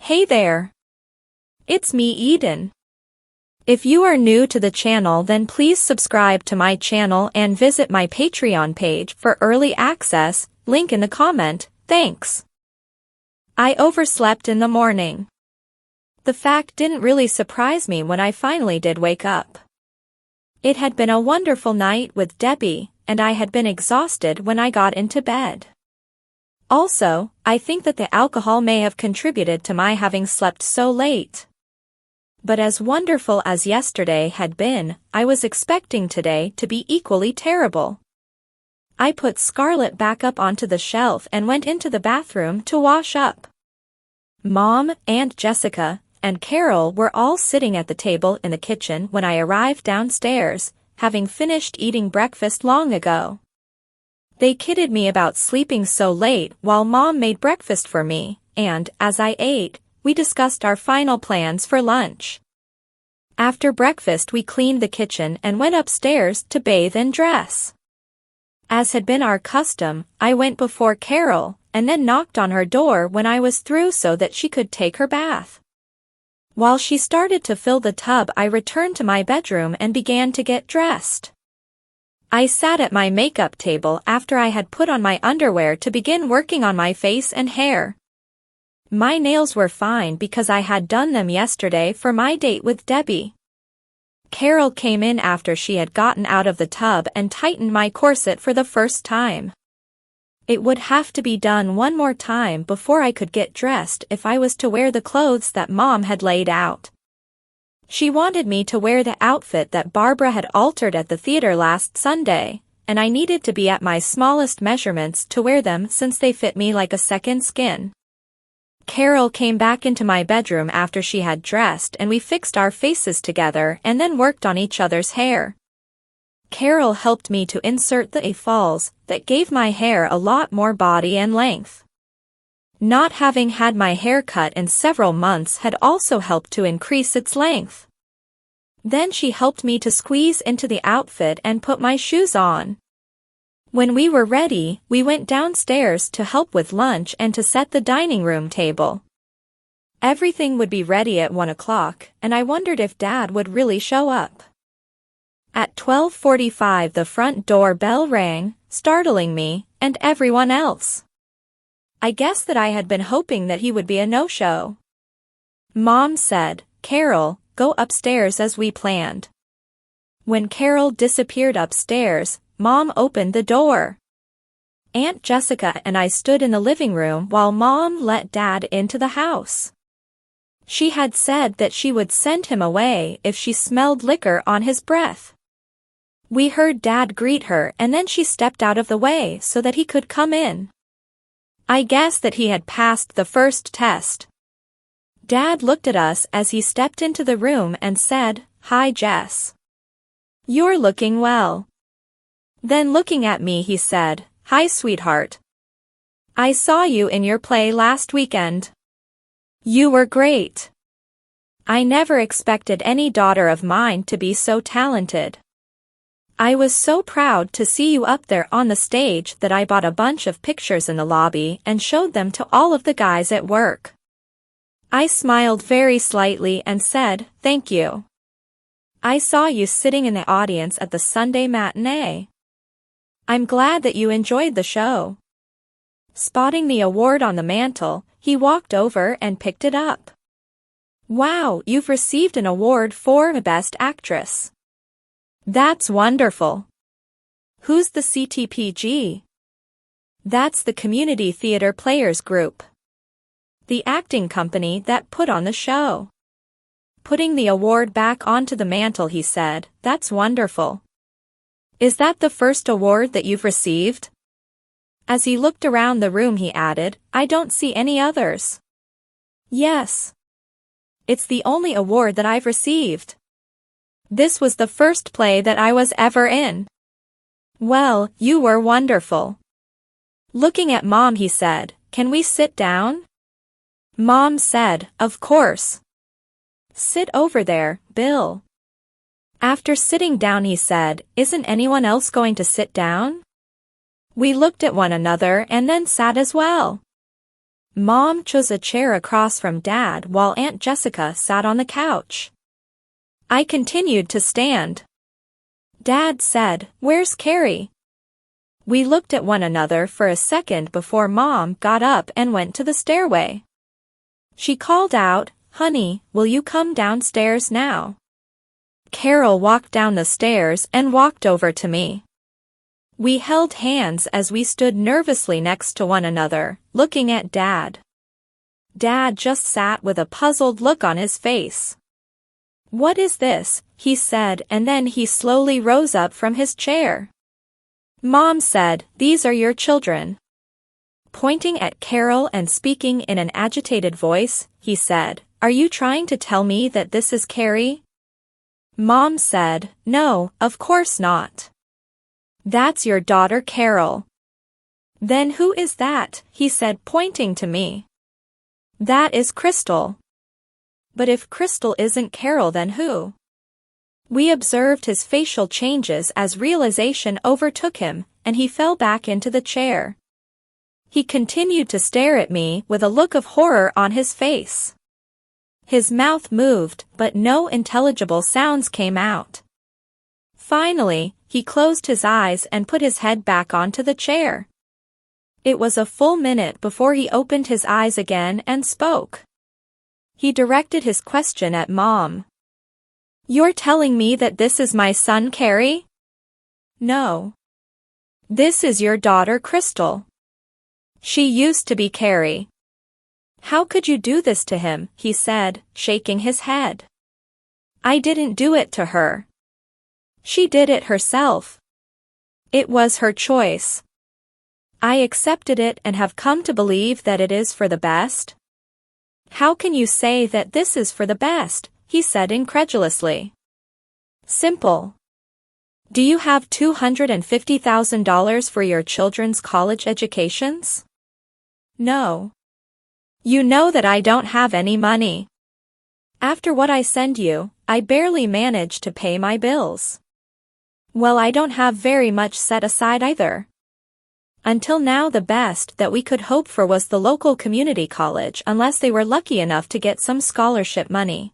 Hey there. It's me, Eden. If you are new to the channel, then please subscribe to my channel and visit my Patreon page for early access, link in the comment, thanks. I overslept in the morning. The fact didn't really surprise me when I finally did wake up. It had been a wonderful night with Debbie, and I had been exhausted when I got into bed. Also, I think that the alcohol may have contributed to my having slept so late. But as wonderful as yesterday had been, I was expecting today to be equally terrible. I put Scarlett back up onto the shelf and went into the bathroom to wash up. Mom, Aunt Jessica, and Carol were all sitting at the table in the kitchen when I arrived downstairs, having finished eating breakfast long ago. They kidded me about sleeping so late while Mom made breakfast for me, and, as I ate, we discussed our final plans for lunch. After breakfast we cleaned the kitchen and went upstairs to bathe and dress. As had been our custom, I went before Carol, and then knocked on her door when I was through so that she could take her bath. While she started to fill the tub, I returned to my bedroom and began to get dressed. I sat at my makeup table after I had put on my underwear to begin working on my face and hair. My nails were fine because I had done them yesterday for my date with Debbie. Carol came in after she had gotten out of the tub and tightened my corset for the first time. It would have to be done one more time before I could get dressed if I was to wear the clothes that Mom had laid out. She wanted me to wear the outfit that Barbara had altered at the theater last Sunday, and I needed to be at my smallest measurements to wear them since they fit me like a second skin. Carol came back into my bedroom after she had dressed and we fixed our faces together and then worked on each other's hair. Carol helped me to insert the falls that gave my hair a lot more body and length. Not having had my hair cut in several months had also helped to increase its length. Then she helped me to squeeze into the outfit and put my shoes on. When we were ready, we went downstairs to help with lunch and to set the dining room table. Everything would be ready at 1 o'clock, and I wondered if Dad would really show up. At 12:45 the front door bell rang, startling me, and everyone else. I guess that I had been hoping that he would be a no-show. Mom said, "Carol, go upstairs as we planned." When Carol disappeared upstairs, Mom opened the door. Aunt Jessica and I stood in the living room while Mom let Dad into the house. She had said that she would send him away if she smelled liquor on his breath. We heard Dad greet her and then she stepped out of the way so that he could come in. I guess that he had passed the first test. Dad looked at us as he stepped into the room and said, "Hi, Jess. You're looking well." Then looking at me he said, "Hi, sweetheart. I saw you in your play last weekend. You were great. I never expected any daughter of mine to be so talented. I was so proud to see you up there on the stage that I bought a bunch of pictures in the lobby and showed them to all of the guys at work." I smiled very slightly and said, "Thank you. I saw you sitting in the audience at the Sunday matinee. I'm glad that you enjoyed the show." Spotting the award on the mantel, he walked over and picked it up. "Wow, you've received an award for Best Actress. That's wonderful. Who's the CTPG?" "That's the Community Theater Players Group. The acting company that put on the show." Putting the award back onto the mantel he said, "That's wonderful. Is that the first award that you've received?" As he looked around the room he added, "I don't see any others." "Yes. It's the only award that I've received. This was the first play that I was ever in." "Well, you were wonderful." Looking at Mom he said, "Can we sit down?" Mom said, "Of course. Sit over there, Bill." After sitting down he said, "Isn't anyone else going to sit down?" We looked at one another and then sat as well. Mom chose a chair across from Dad while Aunt Jessica sat on the couch. I continued to stand. Dad said, "Where's Carrie?" We looked at one another for a second before Mom got up and went to the stairway. She called out, "Honey, will you come downstairs now?" Carol walked down the stairs and walked over to me. We held hands as we stood nervously next to one another, looking at Dad. Dad just sat with a puzzled look on his face. "What is this?" he said, and then he slowly rose up from his chair. Mom said, "These are your children." Pointing at Carol and speaking in an agitated voice, he said, "Are you trying to tell me that this is Carrie?" Mom said, "No, of course not. That's your daughter Carol." "Then who is that?" he said, pointing to me. "That is Crystal." "But if Crystal isn't Carol, then who?" We observed his facial changes as realization overtook him, and he fell back into the chair. He continued to stare at me with a look of horror on his face. His mouth moved, but no intelligible sounds came out. Finally, he closed his eyes and put his head back onto the chair. It was a full minute before he opened his eyes again and spoke. He directed his question at Mom. "You're telling me that this is my son Carrie?" "No. This is your daughter Crystal. She used to be Carrie." "How could you do this to him?" he said, shaking his head. "I didn't do it to her. She did it herself. It was her choice. I accepted it and have come to believe that it is for the best." "How can you say that this is for the best?" he said incredulously. "Simple. Do you have $250,000 for your children's college educations?" "No. You know that I don't have any money. After what I send you, I barely manage to pay my bills. Well, I don't have very much set aside either. Until now, the best that we could hope for was the local community college, unless they were lucky enough to get some scholarship money.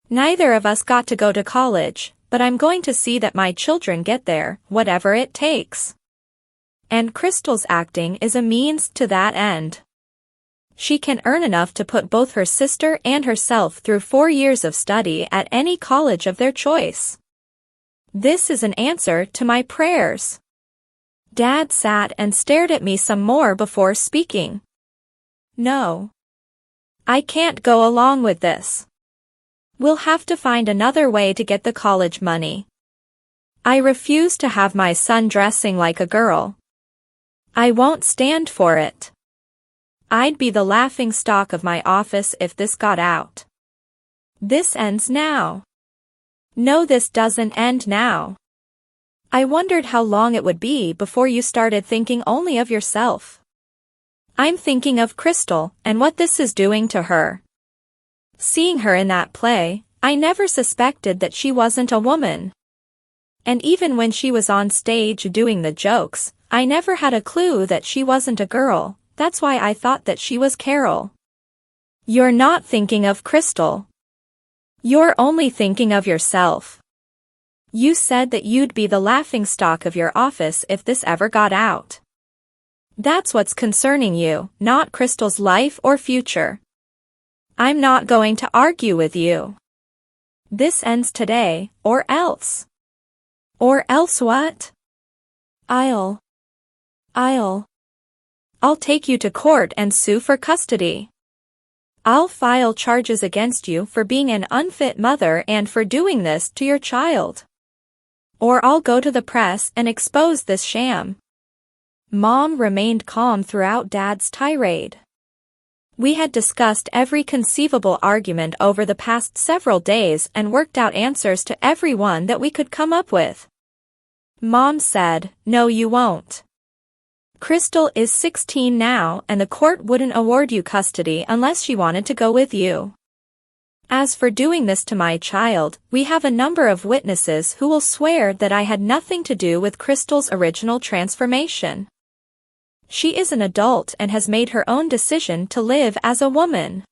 Neither of us got to go to college, but I'm going to see that my children get there, whatever it takes. And Crystal's acting is a means to that end. She can earn enough to put both her sister and herself through 4 years of study at any college of their choice. This is an answer to my prayers." Dad sat and stared at me some more before speaking. "No. I can't go along with this. We'll have to find another way to get the college money. I refuse to have my son dressing like a girl. I won't stand for it. I'd be the laughingstock of my office if this got out. This ends now." "No, this doesn't end now. I wondered how long it would be before you started thinking only of yourself. I'm thinking of Crystal and what this is doing to her. Seeing her in that play, I never suspected that she wasn't a woman. And even when she was on stage doing the jokes, I never had a clue that she wasn't a girl. That's why I thought that she was Carol." "You're not thinking of Crystal. You're only thinking of yourself. You said that you'd be the laughingstock of your office if this ever got out. That's what's concerning you, not Crystal's life or future. I'm not going to argue with you. This ends today, or else." "Or else what?" I'll take you to court and sue for custody. I'll file charges against you for being an unfit mother and for doing this to your child. Or I'll go to the press and expose this sham." Mom remained calm throughout Dad's tirade. We had discussed every conceivable argument over the past several days and worked out answers to every one that we could come up with. Mom said, "No, you won't. Crystal is 16 now and the court wouldn't award you custody unless she wanted to go with you. As for doing this to my child, we have a number of witnesses who will swear that I had nothing to do with Crystal's original transformation. She is an adult and has made her own decision to live as a woman.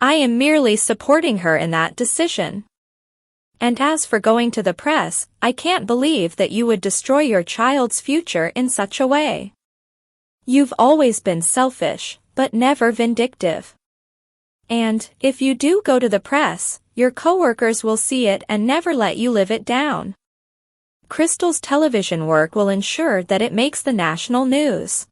I am merely supporting her in that decision. And as for going to the press, I can't believe that you would destroy your child's future in such a way. You've always been selfish, but never vindictive. And, if you do go to the press, your coworkers will see it and never let you live it down. Crystal's television work will ensure that it makes the national news.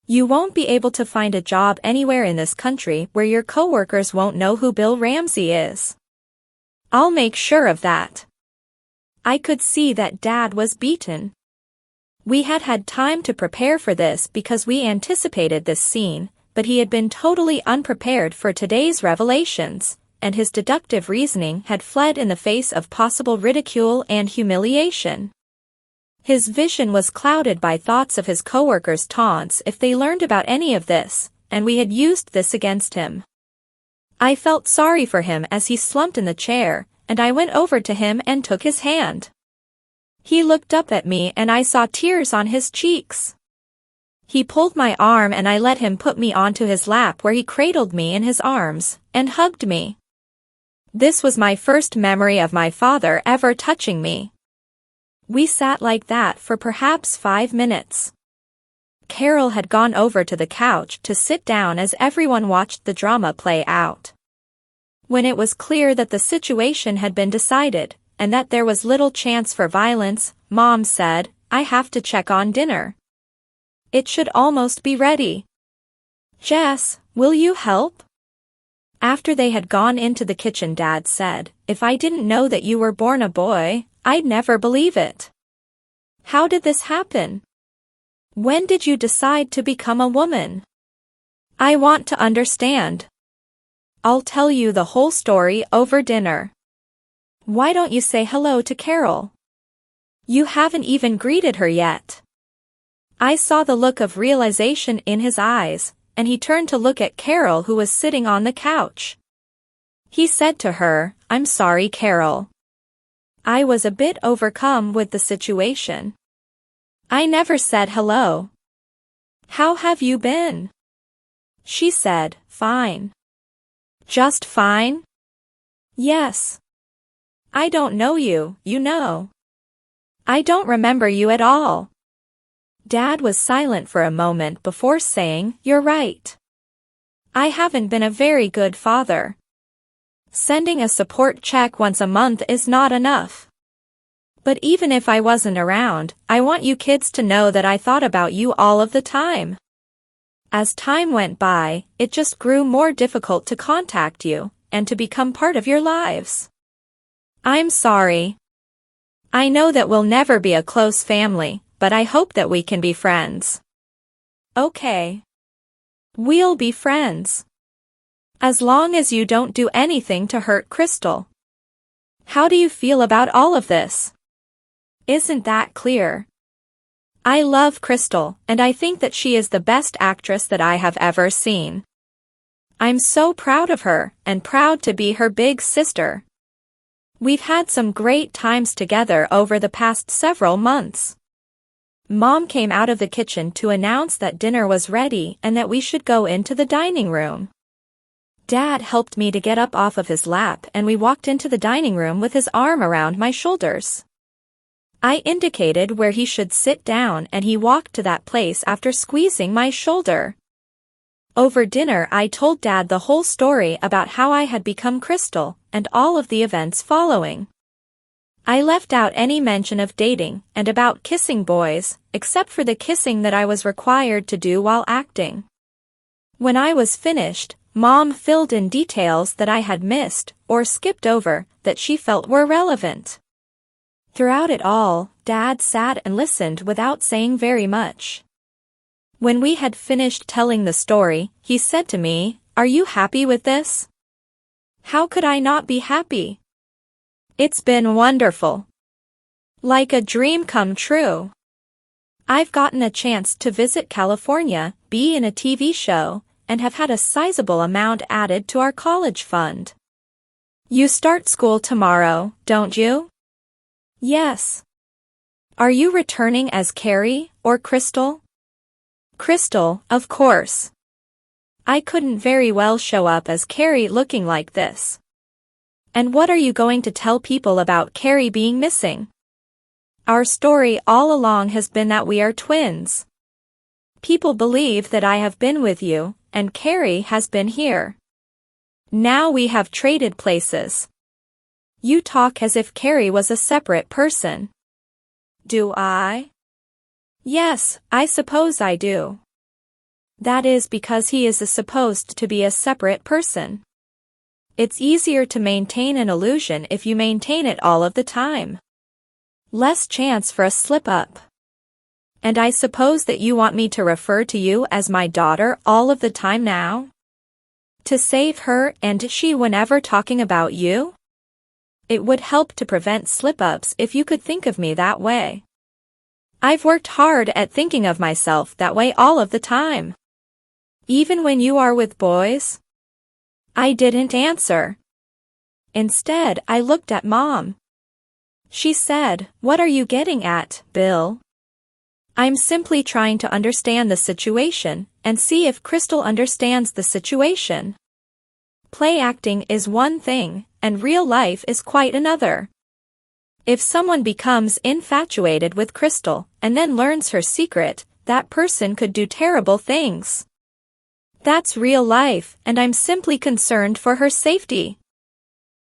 You won't be able to find a job anywhere in this country where your coworkers won't know who Bill Ramsey is. I'll make sure of that. I could see that Dad was beaten. We had had time to prepare for this because we anticipated this scene, but he had been totally unprepared for today's revelations, and his deductive reasoning had fled in the face of possible ridicule and humiliation. His vision was clouded by thoughts of his coworkers' taunts if they learned about any of this, and we had used this against him. I felt sorry for him as he slumped in the chair, and I went over to him and took his hand. He looked up at me and I saw tears on his cheeks. He pulled my arm and I let him put me onto his lap where he cradled me in his arms and hugged me. This was my first memory of my father ever touching me. We sat like that for perhaps 5 minutes. Carol had gone over to the couch to sit down as everyone watched the drama play out. When it was clear that the situation had been decided, and that there was little chance for violence, Mom said, "I have to check on dinner. It should almost be ready. Jess, will you help?" After they had gone into the kitchen, Dad said, "If I didn't know that you were born a boy, I'd never believe it. How did this happen? When did you decide to become a woman? I want to understand. I'll tell you the whole story over dinner. Why don't you say hello to Carol? You haven't even greeted her yet." I saw the look of realization in his eyes, and he turned to look at Carol, who was sitting on the couch. He said to her, "I'm sorry, Carol. I was a bit overcome with the situation. I never said hello. How have you been?" She said, "Fine." "Just fine?" "Yes. I don't know you, you know. I don't remember you at all." Dad was silent for a moment before saying, "You're right. I haven't been a very good father. Sending a support check once a month is not enough. But even if I wasn't around, I want you kids to know that I thought about you all of the time. As time went by, it just grew more difficult to contact you, and to become part of your lives. I'm sorry. I know that we'll never be a close family, but I hope that we can be friends." "Okay. We'll be friends. As long as you don't do anything to hurt Crystal. How do you feel about all of this? Isn't that clear? I love Crystal, and I think that she is the best actress that I have ever seen. I'm so proud of her, and proud to be her big sister. We've had some great times together over the past several months." Mom came out of the kitchen to announce that dinner was ready and that we should go into the dining room. Dad helped me to get up off of his lap, and we walked into the dining room with his arm around my shoulders. I indicated where he should sit down, and he walked to that place after squeezing my shoulder. Over dinner I told Dad the whole story about how I had become Crystal, and all of the events following. I left out any mention of dating and about kissing boys, except for the kissing that I was required to do while acting. When I was finished, Mom filled in details that I had missed or skipped over that she felt were relevant. Throughout it all, Dad sat and listened without saying very much. When we had finished telling the story, he said to me, "Are you happy with this?" How could I not be happy? It's been wonderful. Like a dream come true. I've gotten a chance to visit California, be in a TV show, and have had a sizable amount added to our college fund. You start school tomorrow, don't you? Yes. Are you returning as Carrie or Crystal? Crystal, of course. I couldn't very well show up as Carrie looking like this. And what are you going to tell people about Carrie being missing? Our story all along has been that we are twins. People believe that I have been with you, and Carrie has been here. Now we have traded places. You talk as if Carrie was a separate person. Do I? Yes, I suppose I do. That is because he is supposed to be a separate person. It's easier to maintain an illusion if you maintain it all of the time. Less chance for a slip-up. And I suppose that you want me to refer to you as my daughter all of the time now? To save her and she whenever talking about you? It would help to prevent slip-ups if you could think of me that way. I've worked hard at thinking of myself that way all of the time. Even when you are with boys? I didn't answer. Instead, I looked at Mom. She said, "What are you getting at, Bill?" I'm simply trying to understand the situation and see if Crystal understands the situation. Play acting is one thing, and real life is quite another. If someone becomes infatuated with Crystal and then learns her secret, that person could do terrible things. That's real life, and I'm simply concerned for her safety.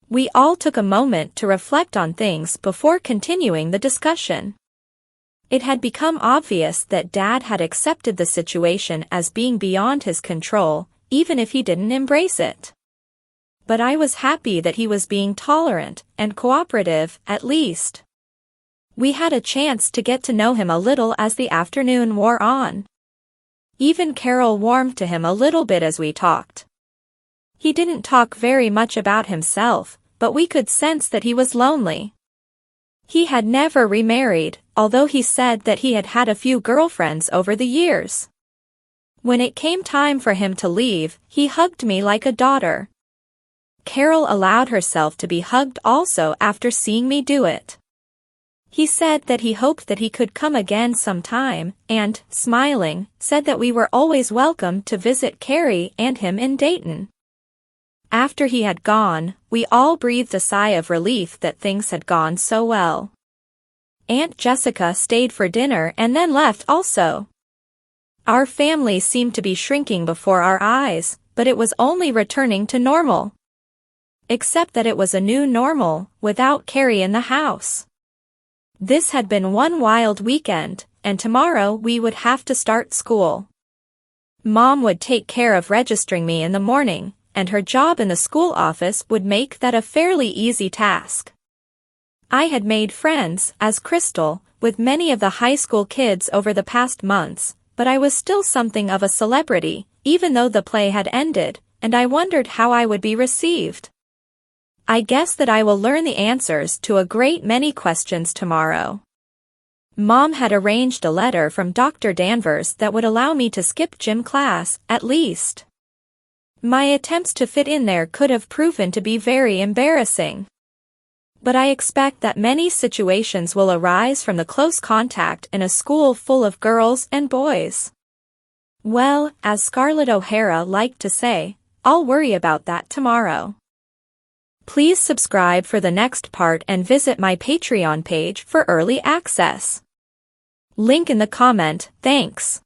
We all took a moment to reflect on things before continuing the discussion. It had become obvious that Dad had accepted the situation as being beyond his control, even if he didn't embrace it. But I was happy that he was being tolerant and cooperative, at least. We had a chance to get to know him a little as the afternoon wore on. Even Carol warmed to him a little bit as we talked. He didn't talk very much about himself, but we could sense that he was lonely. He had never remarried, although he said that he had had a few girlfriends over the years. When it came time for him to leave, he hugged me like a daughter. Carol allowed herself to be hugged also after seeing me do it. He said that he hoped that he could come again sometime, and, smiling, said that we were always welcome to visit Carrie and him in Dayton. After he had gone, we all breathed a sigh of relief that things had gone so well. Aunt Jessica stayed for dinner and then left also. Our family seemed to be shrinking before our eyes, but it was only returning to normal. Except that it was a new normal, without Carrie in the house. This had been one wild weekend, and tomorrow we would have to start school. Mom would take care of registering me in the morning, and her job in the school office would make that a fairly easy task. I had made friends, as Crystal, with many of the high school kids over the past months, but I was still something of a celebrity, even though the play had ended, and I wondered how I would be received. I guess that I will learn the answers to a great many questions tomorrow. Mom had arranged a letter from Dr. Danvers that would allow me to skip gym class, at least. My attempts to fit in there could have proven to be very embarrassing. But I expect that many situations will arise from the close contact in a school full of girls and boys. Well, as Scarlett O'Hara liked to say, I'll worry about that tomorrow. Please subscribe for the next part and visit my Patreon page for early access. Link in the comment, thanks.